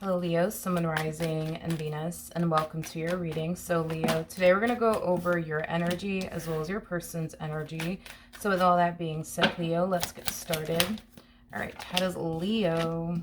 Hello Leo, Sun, Rising, and Venus, and welcome to your reading. So Leo, today we're going to go over your energy as well as your person's energy. So with all that being said, Leo, let's get started. All right, how does Leo...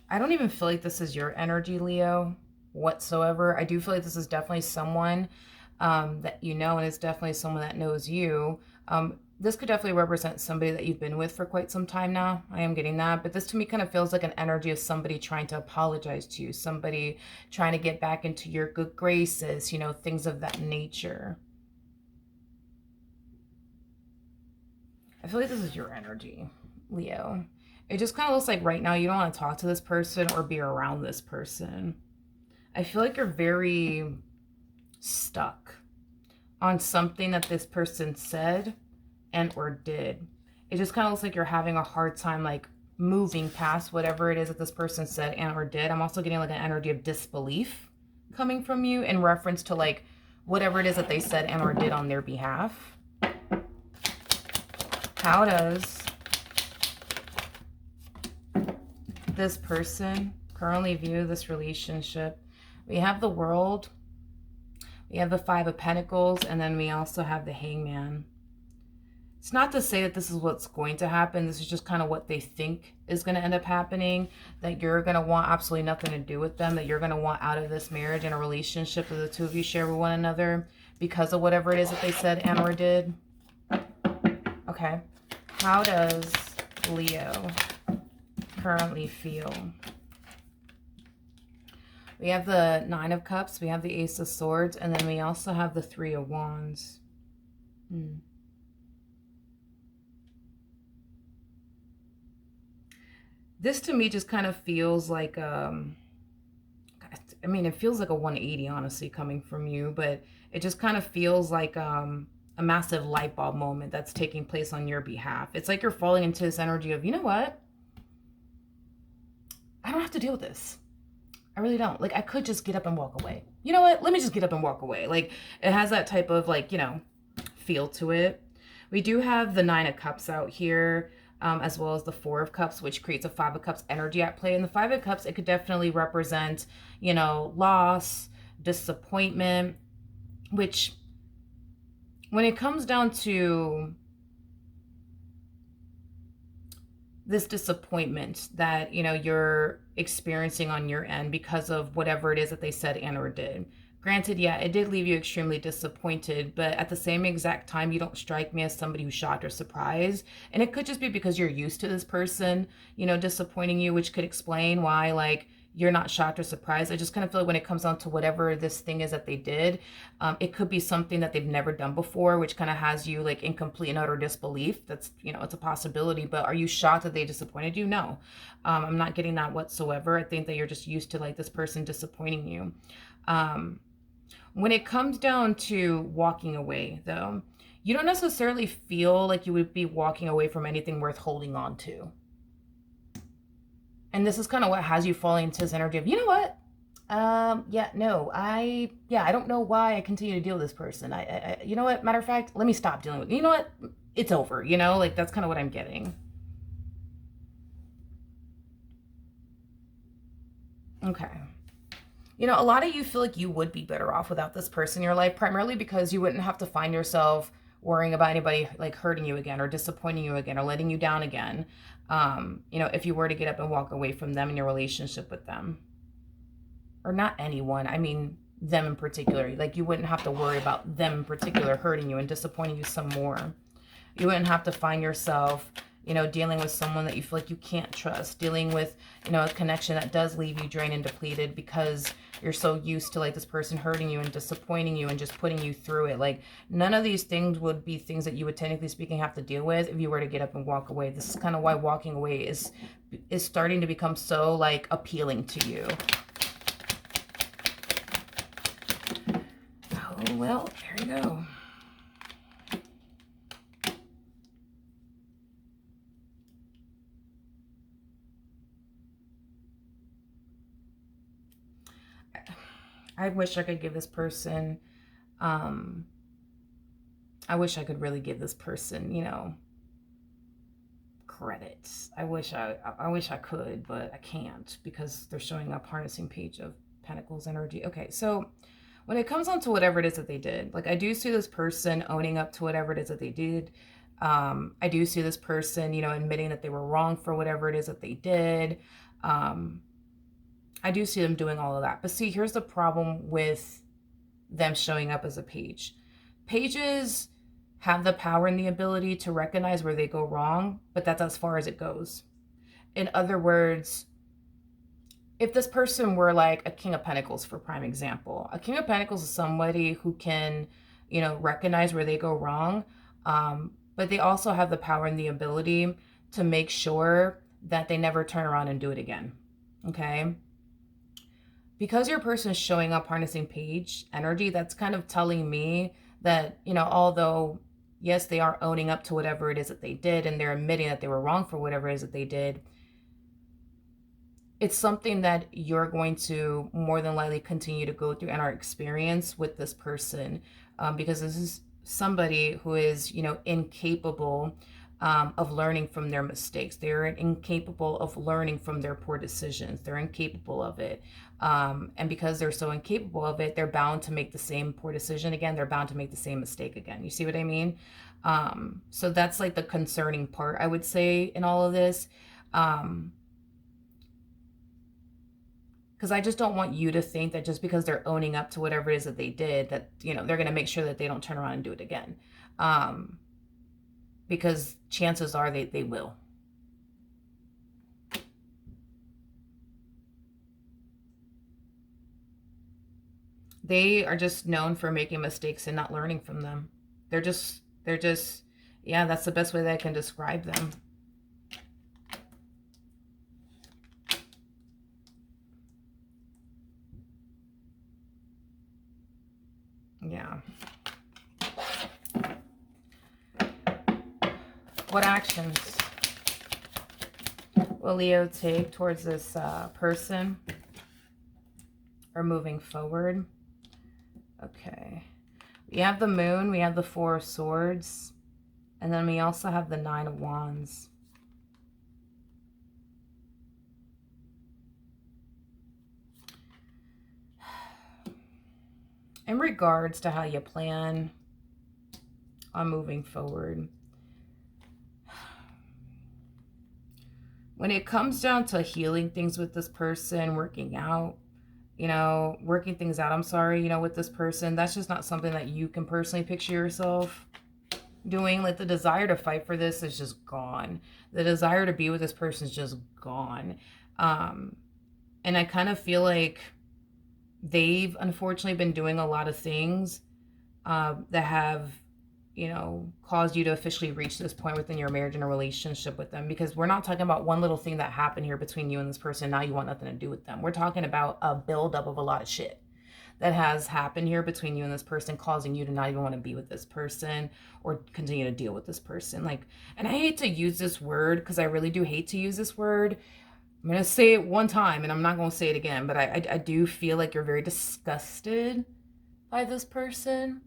I don't even feel like this is your energy, Leo, whatsoever. I do feel like this is definitely someone that you know, and it's definitely someone that knows you. This could definitely represent somebody that you've been with for quite some time now. I am getting that. But this to me kind of feels like an energy of somebody trying to apologize to you, somebody trying to get back into your good graces, you know, things of that nature. I feel like this is your energy, Leo. It just kind of looks like right now you don't want to talk to this person or be around this person. I feel like you're very stuck on something that this person said and or did. It just kind of looks like you're having a hard time like moving past whatever it is that this person said and or did. I'm also getting like an energy of disbelief coming from you in reference to like whatever it is that they said and or did on their behalf. How does this person currently view this relationship? We have the World, we have the Five of Pentacles, and then we also have the Hangman. It's not to say that this is what's going to happen. This is just kind of what they think is going to end up happening, that you're going to want absolutely nothing to do with them, that you're going to want out of this marriage and a relationship that the two of you share with one another because of whatever it is that they said and or did. Okay. How does Leo currently feel? We have the Nine of Cups, we have the Ace of Swords, and then we also have the Three of Wands. This to me just kind of feels like, I mean, it feels like a 180, honestly, coming from you, but it just kind of feels like a massive light bulb moment that's taking place on your behalf. It's like you're falling into this energy of, you know what? I don't have to deal with this. I really don't. Like, I could just get up and walk away. You know what? Let me just get up and walk away. Like, it has that type of, like, you know, feel to it. We do have the Nine of Cups out here, as well as the Four of Cups, which creates a Five of Cups energy at play. And the Five of Cups, it could definitely represent, you know, loss, disappointment, which when it comes down to this disappointment that, you know, you're experiencing on your end because of whatever it is that they said and or did. Granted, yeah, it did leave you extremely disappointed, but at the same exact time, you don't strike me as somebody who's shocked or surprised. And it could just be because you're used to this person, you know, disappointing you, which could explain why, like, you're not shocked or surprised. I just kind of feel like when it comes down to whatever this thing is that they did, it could be something that they've never done before, which kind of has you like in complete and utter disbelief. That's, you know, it's a possibility, but are you shocked that they disappointed you? No, I'm not getting that whatsoever. I think that you're just used to like this person disappointing you. When it comes down to walking away though, you don't necessarily feel like you would be walking away from anything worth holding on to. And this is kind of what has you falling into this energy of, you know what? Yeah, no, I don't know why I continue to deal with this person. You know what? Matter of fact, let me stop dealing with, you know what? It's over, you know, like that's kind of what I'm getting. Okay. You know, a lot of you feel like you would be better off without this person in your life, primarily because you wouldn't have to find yourself worrying about anybody like hurting you again or disappointing you again or letting you down again. You know, if you were to get up and walk away from them in your relationship with them, or not anyone, I mean them in particular. Like you wouldn't have to worry about them in particular hurting you and disappointing you some more. You wouldn't have to find yourself, you know, dealing with someone that you feel like you can't trust, dealing with, you know, a connection that does leave you drained and depleted because you're so used to like this person hurting you and disappointing you and just putting you through it. Like none of these things would be things that you would technically speaking have to deal with if you were to get up and walk away. This is kind of why walking away is starting to become so like appealing to you. Oh, well, there you go. I wish I could give this person, I wish I could really give this person, you know, credit. I wish I could, but I can't because they're showing up harnessing Page of Pentacles energy. Okay, so when it comes on to whatever it is that they did, like I do see this person owning up to whatever it is that they did. I do see this person, admitting that they were wrong for whatever it is that they did. I do see them doing all of that. But see, here's the problem with them showing up as a page. Pages have the power and the ability to recognize where they go wrong, but that's as far as it goes. In other words, if this person were like a King of Pentacles, for prime example, a King of Pentacles is somebody who can, recognize where they go wrong, but they also have the power and the ability to make sure that they never turn around and do it again. Okay? Because your person is showing up harnessing Page energy, that's kind of telling me that, although, yes, they are owning up to whatever it is that they did and they're admitting that they were wrong for whatever it is that they did, it's something that you're going to more than likely continue to go through and our experience with this person, because this is somebody who is, incapable of learning from their mistakes. They're incapable of learning from their poor decisions. They're incapable of it. And because they're so incapable of it, they're bound to make the same poor decision again. They're bound to make the same mistake again. You see what I mean? So that's like the concerning part, I would say, in all of this. Because I just don't want you to think that just because they're owning up to whatever it is that they did, that, they're going to make sure that they don't turn around and do it again. Because chances are they will. They are just known for making mistakes and not learning from them. They're just, yeah, that's the best way that I can describe them. Yeah. What actions will Leo take towards this person or moving forward? Okay. We have the Moon, we have the Four of Swords, and then we also have the Nine of Wands. In regards to how you plan on moving forward, when it comes down to healing things with this person, working things out, with this person, that's just not something that you can personally picture yourself doing. Like, the desire to fight for this is just gone. The desire to be with this person is just gone. And I kind of feel like they've unfortunately been doing a lot of things that have, caused you to officially reach this point within your marriage and a relationship with them. Because we're not talking about one little thing that happened here between you and this person. Now you want nothing to do with them. We're talking about a buildup of a lot of shit that has happened here between you and this person, causing you to not even want to be with this person or continue to deal with this person. Like, and I hate to use this word because I really do hate to use this word. I'm going to say it one time and I'm not going to say it again, but I do feel like you're very disgusted by this person.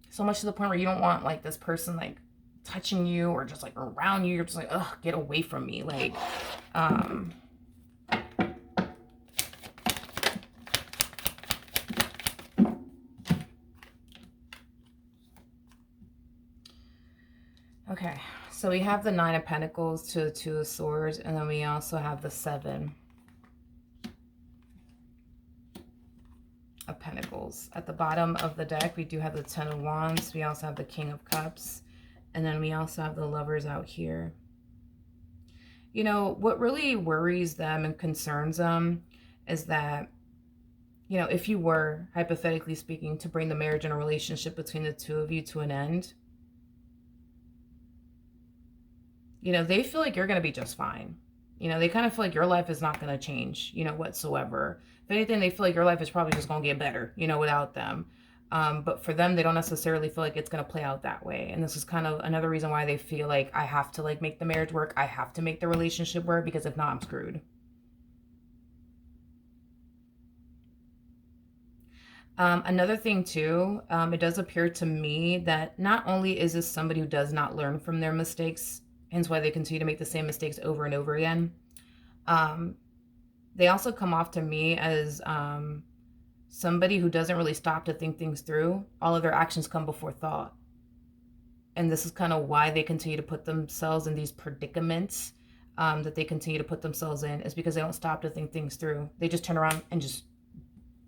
So much to the point where you don't want, like, this person, like, touching you or just, like, around you. You're just like, ugh, get away from me. Like, okay. So we have the Nine of Pentacles to the Two of Swords, and then we also have the Seven of Pentacles. At the bottom of the deck, we do have the Ten of Wands. We also have the King of Cups, and then we also have the Lovers out here. What really worries them and concerns them is that, if you were, hypothetically speaking, to bring the marriage and a relationship between the two of you to an end, they feel like you're going to be just fine. They kind of feel like your life is not going to change, whatsoever. If anything, they feel like your life is probably just going to get better, without them. But for them, they don't necessarily feel like it's going to play out that way. And this is kind of another reason why they feel like, I have to, like, make the marriage work. I have to make the relationship work, because if not, I'm screwed. Another thing too, it does appear to me that not only is this somebody who does not learn from their mistakes hence why they continue to make the same mistakes over and over again. They also come off to me as somebody who doesn't really stop to think things through. All of their actions come before thought. And this is kind of why they continue to put themselves in these predicaments that they continue to put themselves in, is because they don't stop to think things through. They just turn around and just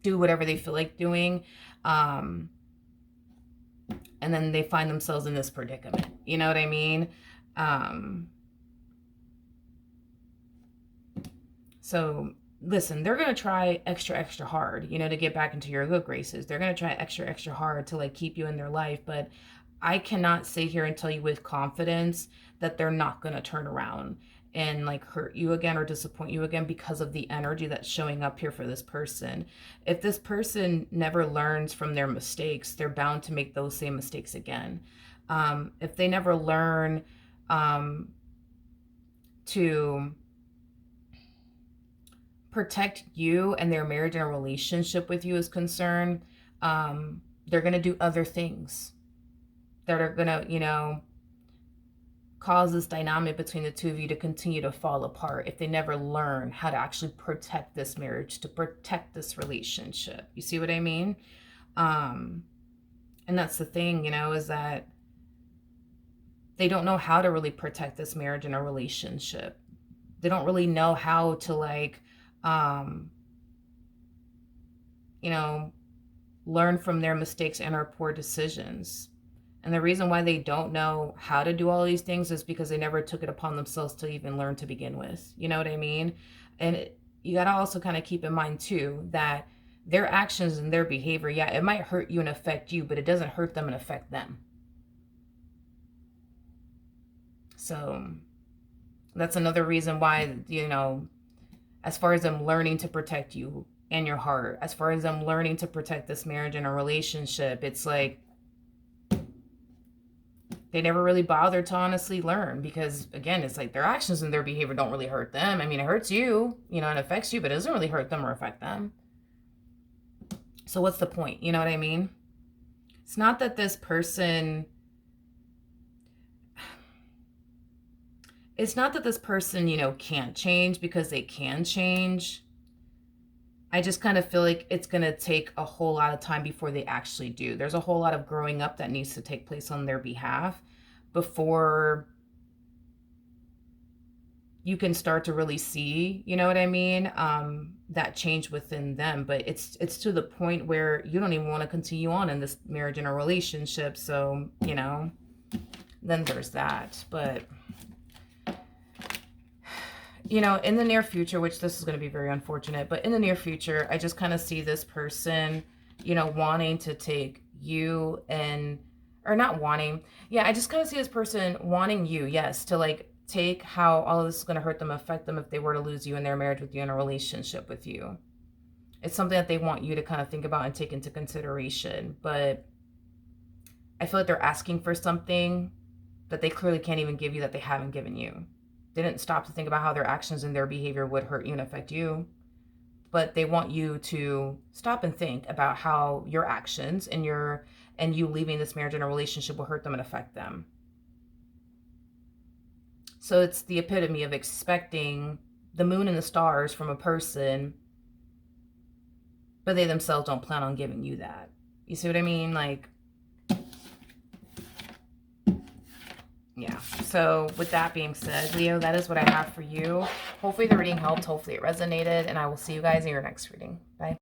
do whatever they feel like doing. And then they find themselves in this predicament. You know what I mean? So listen, they're going to try extra, extra hard, you know, to get back into your good graces. They're going to try extra, extra hard to like keep you in their life. But I cannot sit here and tell you with confidence that they're not going to turn around and like hurt you again or disappoint you again because of the energy that's showing up here for this person. If this person never learns from their mistakes, they're bound to make those same mistakes again. If they never learn to protect you and their marriage and a relationship with you is concerned, they're going to do other things that are going to, you know, cause this dynamic between the two of you to continue to fall apart if they never learn how to actually protect this marriage, to protect this relationship. You see what I mean? And that's the thing, you know, is that they don't know how to really protect this marriage and a relationship. They don't really know how to like, you know, learn from their mistakes and our poor decisions. And the reason why they don't know how to do all these things is because they never took it upon themselves to even learn to begin with. You know what I mean? And you got to also kind of keep in mind too, that their actions and their behavior, yeah, it might hurt you and affect you, but it doesn't hurt them and affect them. So that's another reason why, you know, as far as them learning to protect you and your heart, as far as them learning to protect this marriage and a relationship, it's like, they never really bother to honestly learn because, again, it's like their actions and their behavior don't really hurt them. I mean, it hurts you, you know, and affects you, but it doesn't really hurt them or affect them. So what's the point? You know what I mean? It's not that this person, you know, can't change, because they can change. I just kind of feel like it's going to take a whole lot of time before they actually do. There's a whole lot of growing up that needs to take place on their behalf before you can start to really see, you know what I mean, that change within them. But it's to the point where you don't even want to continue on in this marriage and a relationship. So, you know, then there's that. But you know, in the near future, which this is going to be very unfortunate, but in the near future, I just kind of see this person, you know, wanting to take you and, or not wanting. Yeah, I just kind of see this person wanting you, yes, to like take how all of this is going to hurt them, affect them if they were to lose you in their marriage with you, in a relationship with you. It's something that they want you to kind of think about and take into consideration. But I feel like they're asking for something that they clearly can't even give you, that they haven't given you. They didn't stop to think about how their actions and their behavior would hurt you and affect you. But they want you to stop and think about how your actions and you leaving this marriage and a relationship will hurt them and affect them. So it's the epitome of expecting the moon and the stars from a person, but they themselves don't plan on giving you that. You see what I mean? Like, yeah. So with that being said, Leo, that is what I have for you. Hopefully the reading helped. Hopefully it resonated. And I will see you guys in your next reading. Bye.